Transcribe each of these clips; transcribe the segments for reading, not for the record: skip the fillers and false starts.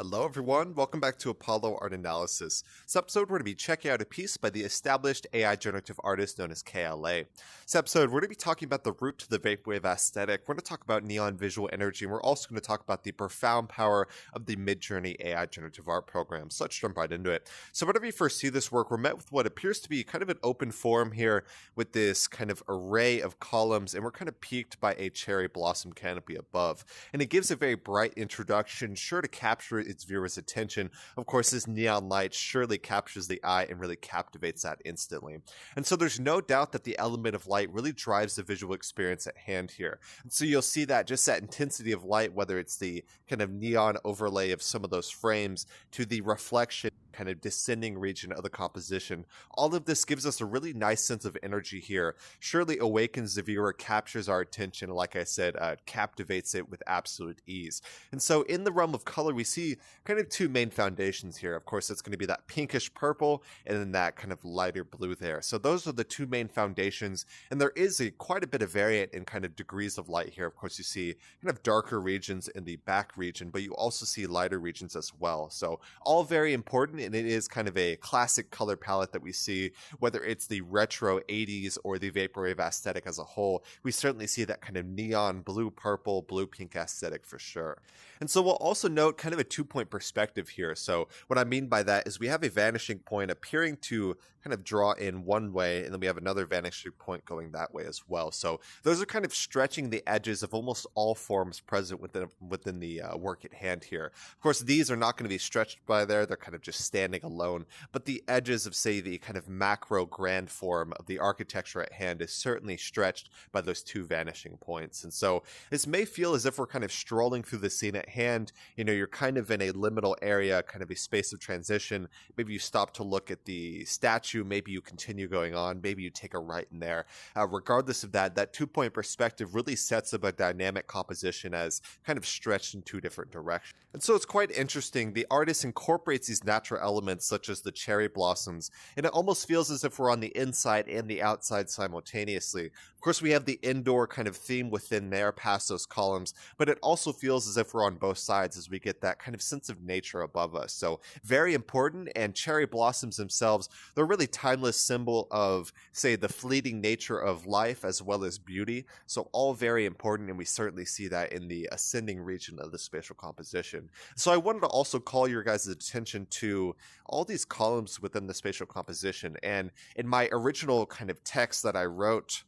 Hello everyone, welcome back to Apollo Art Analysis. This episode we're going to be checking out a piece by the established AI generative artist known as KLA. This episode we're going to be talking about the root to the Vaporwave aesthetic, we're going to talk about neon visual energy, and we're also going to talk about the profound power of the Midjourney AI generative art program. So let's jump right into it. So whenever you first see this work, we're met with what appears to be kind of an open form here with this kind of array of columns, and we're kind of peaked by a cherry blossom canopy above. And it gives a very bright introduction, sure to capture its viewer's attention. Of course, this neon light surely captures the eye and really captivates that instantly. And so there's no doubt that the element of light really drives the visual experience at hand here. And so you'll see that just that intensity of light, whether it's the kind of neon overlay of some of those frames to the reflection kind of descending region of the composition. All of this gives us a really nice sense of energy here. Surely awakens the viewer, captures our attention, like I said, captivates it with absolute ease. And so in the realm of color, we see kind of two main foundations here. Of course, it's going to be that pinkish purple and then that kind of lighter blue there. So those are the two main foundations, and there is quite a bit of variant in kind of degrees of light here. Of course, you see kind of darker regions in the back region, but you also see lighter regions as well. So all very important, and it is kind of a classic color palette that we see, whether it's the retro 80s or the Vaporwave aesthetic as a whole. We certainly see that kind of neon blue purple, blue pink aesthetic for sure. And so we'll also note kind of a 2-point perspective here. So what I mean by that is we have a vanishing point appearing to kind of draw in one way, and then we have another vanishing point going that way as well. So those are kind of stretching the edges of almost all forms present within the work at hand here. Of course, these are not going to be stretched by there. They're kind of just standing alone. But the edges of, say, the kind of macro grand form of the architecture at hand is certainly stretched by those two vanishing points. And so this may feel as if we're kind of strolling through the scene at hand. You know, you're kind of in a liminal area, kind of a space of transition. Maybe you stop to look at the statue. Maybe you continue going on. Maybe you take a right in there. Regardless of that, that 2-point perspective really sets up a dynamic composition as kind of stretched in two different directions. And so it's quite interesting. The artist incorporates these natural elements such as the cherry blossoms, and it almost feels as if we're on the inside and the outside simultaneously. Of course, we have the indoor kind of theme within there past those columns, but it also feels as if we're on both sides as we get that kind of sense of nature above us. So very important, and cherry blossoms themselves, they're a really timeless symbol of, say, the fleeting nature of life as well as beauty. So all very important, and we certainly see that in the ascending region of the spatial composition. So I wanted to also call your guys' attention to all these columns within the spatial composition. And in my original kind of text that I wrote,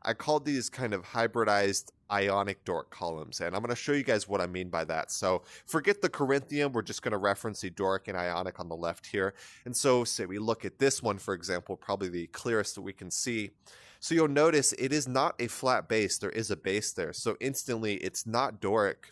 I called these kind of hybridized ionic Doric columns, and I'm going to show you guys what I mean by that. So forget the Corinthian, we're just going to reference the Doric and Ionic on the left here. And so say we look at this one, for example, probably the clearest that we can see. So you'll notice it is not a flat base, there is a base there. So instantly it's not Doric,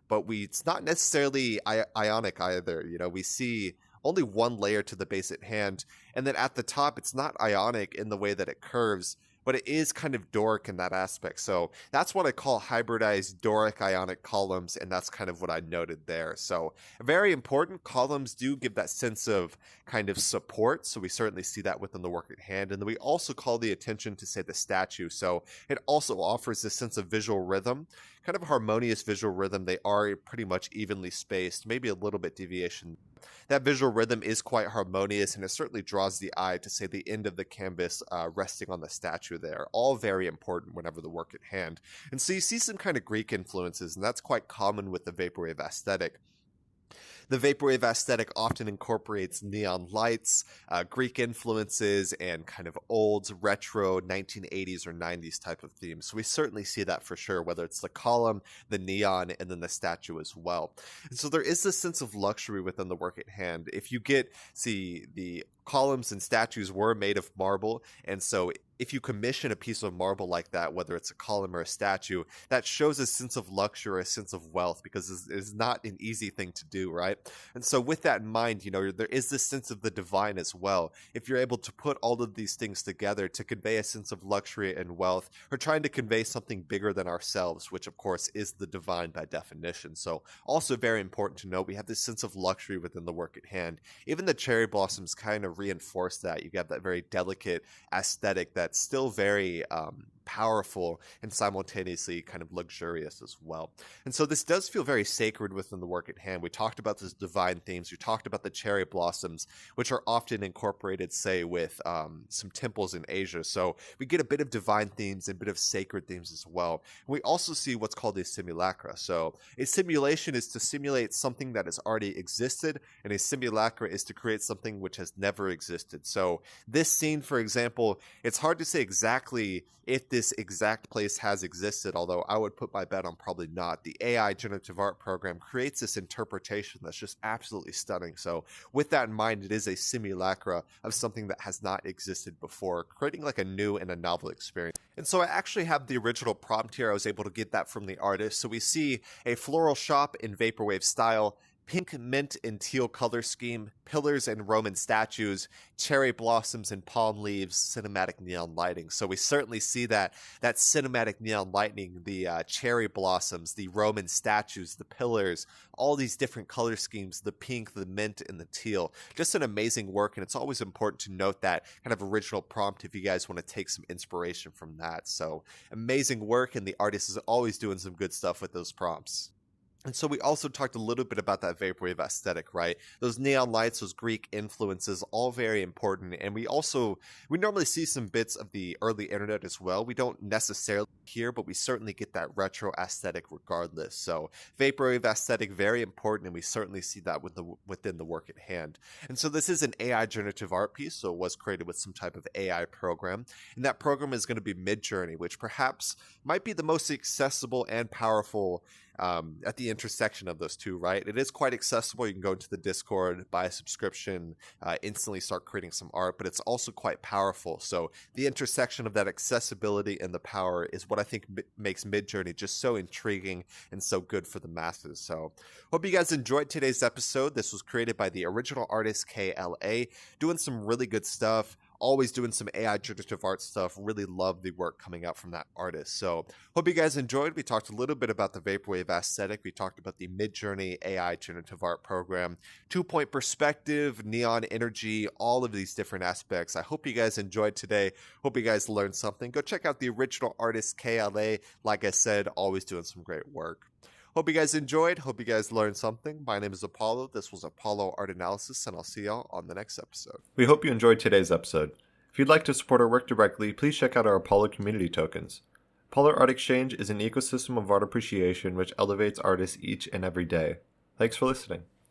but it's not necessarily Ionic either. You know, we see only one layer to the base at hand, and then at the top it's not Ionic in the way that it curves, but it is kind of Doric in that aspect. So that's what I call hybridized Doric-ionic columns, and that's kind of what I noted there. So very important. Columns do give that sense of kind of support, so we certainly see that within the work at hand. And then we also call the attention to, say, the statue. So it also offers this sense of visual rhythm, kind of harmonious visual rhythm. They are pretty much evenly spaced, maybe a little bit deviation. That visual rhythm is quite harmonious, and it certainly draws the eye to, say, the end of the canvas resting on the statue there. All very important whenever the work at hand. And so you see some kind of Greek influences, and that's quite common with the Vaporwave aesthetic. The Vaporwave aesthetic often incorporates neon lights, Greek influences, and kind of old, retro 1980s or 90s type of themes. So we certainly see that for sure, whether it's the column, the neon, and then the statue as well. And so there is this sense of luxury within the work at hand. If you see the columns and statues were made of marble, and so if you commission a piece of marble like that, whether it's a column or a statue, that shows a sense of luxury, a sense of wealth, because it's not an easy thing to do, right? And so with that in mind, you know, there is this sense of the divine as well. If you're able to put all of these things together to convey a sense of luxury and wealth, or trying to convey something bigger than ourselves, which of course is the divine by definition. So also very important to note, we have this sense of luxury within the work at hand. Even the cherry blossoms kind of reinforce that. You have that very delicate aesthetic that's still very powerful and simultaneously kind of luxurious as well. And so this does feel very sacred within the work at hand. We talked about these divine themes. We talked about the cherry blossoms, which are often incorporated, say, with some temples in Asia. So we get a bit of divine themes and a bit of sacred themes as well. And we also see what's called a simulacra. So a simulation is to simulate something that has already existed, and a simulacra is to create something which has never existed. So this scene, for example, it's hard to say exactly if this exact place has existed, although I would put my bet on probably not. The AI generative art program creates this interpretation that's just absolutely stunning. So with that in mind, it is a simulacra of something that has not existed before, creating like a new and a novel experience. And so I actually have the original prompt here. I was able to get that from the artist. So we see a floral shop in Vaporwave style, pink, mint, and teal color scheme, pillars and Roman statues, cherry blossoms and palm leaves, cinematic neon lighting. So we certainly see that cinematic neon lighting, the cherry blossoms, the Roman statues, the pillars, all these different color schemes, the pink, the mint, and the teal. Just an amazing work, and it's always important to note that kind of original prompt if you guys want to take some inspiration from that. So amazing work, and the artist is always doing some good stuff with those prompts. And so we also talked a little bit about that Vaporwave aesthetic, right? Those neon lights, those Greek influences, all very important. And we normally see some bits of the early internet as well. We don't necessarily here, but we certainly get that retro aesthetic regardless. So Vaporwave aesthetic, very important, and we certainly see that within the work at hand. And so this is an AI generative art piece, so it was created with some type of AI program. And that program is going to be Midjourney, which perhaps might be the most accessible and powerful at the intersection of those two, right? It is quite accessible. You can go into the Discord, buy a subscription, instantly start creating some art, but it's also quite powerful. So the intersection of that accessibility and the power is what I think makes Midjourney just so intriguing and so good for the masses. So hope you guys enjoyed today's episode. This was created by the original artist KLA, doing some really good stuff. Always doing some AI generative art stuff. Really love the work coming out from that artist. So hope you guys enjoyed. We talked a little bit about the Vaporwave aesthetic. We talked about the Midjourney AI generative art program, 2-point perspective, neon energy, all of these different aspects. I hope you guys enjoyed today. Hope you guys learned something. Go check out the original artist KLA. Like I said, always doing some great work. Hope you guys enjoyed. Hope you guys learned something. My name is Apollo. This was Apollo Art Analysis, and I'll see y'all on the next episode. We hope you enjoyed today's episode. If you'd like to support our work directly, please check out our Apollo community tokens. Apollo Art Exchange is an ecosystem of art appreciation which elevates artists each and every day. Thanks for listening.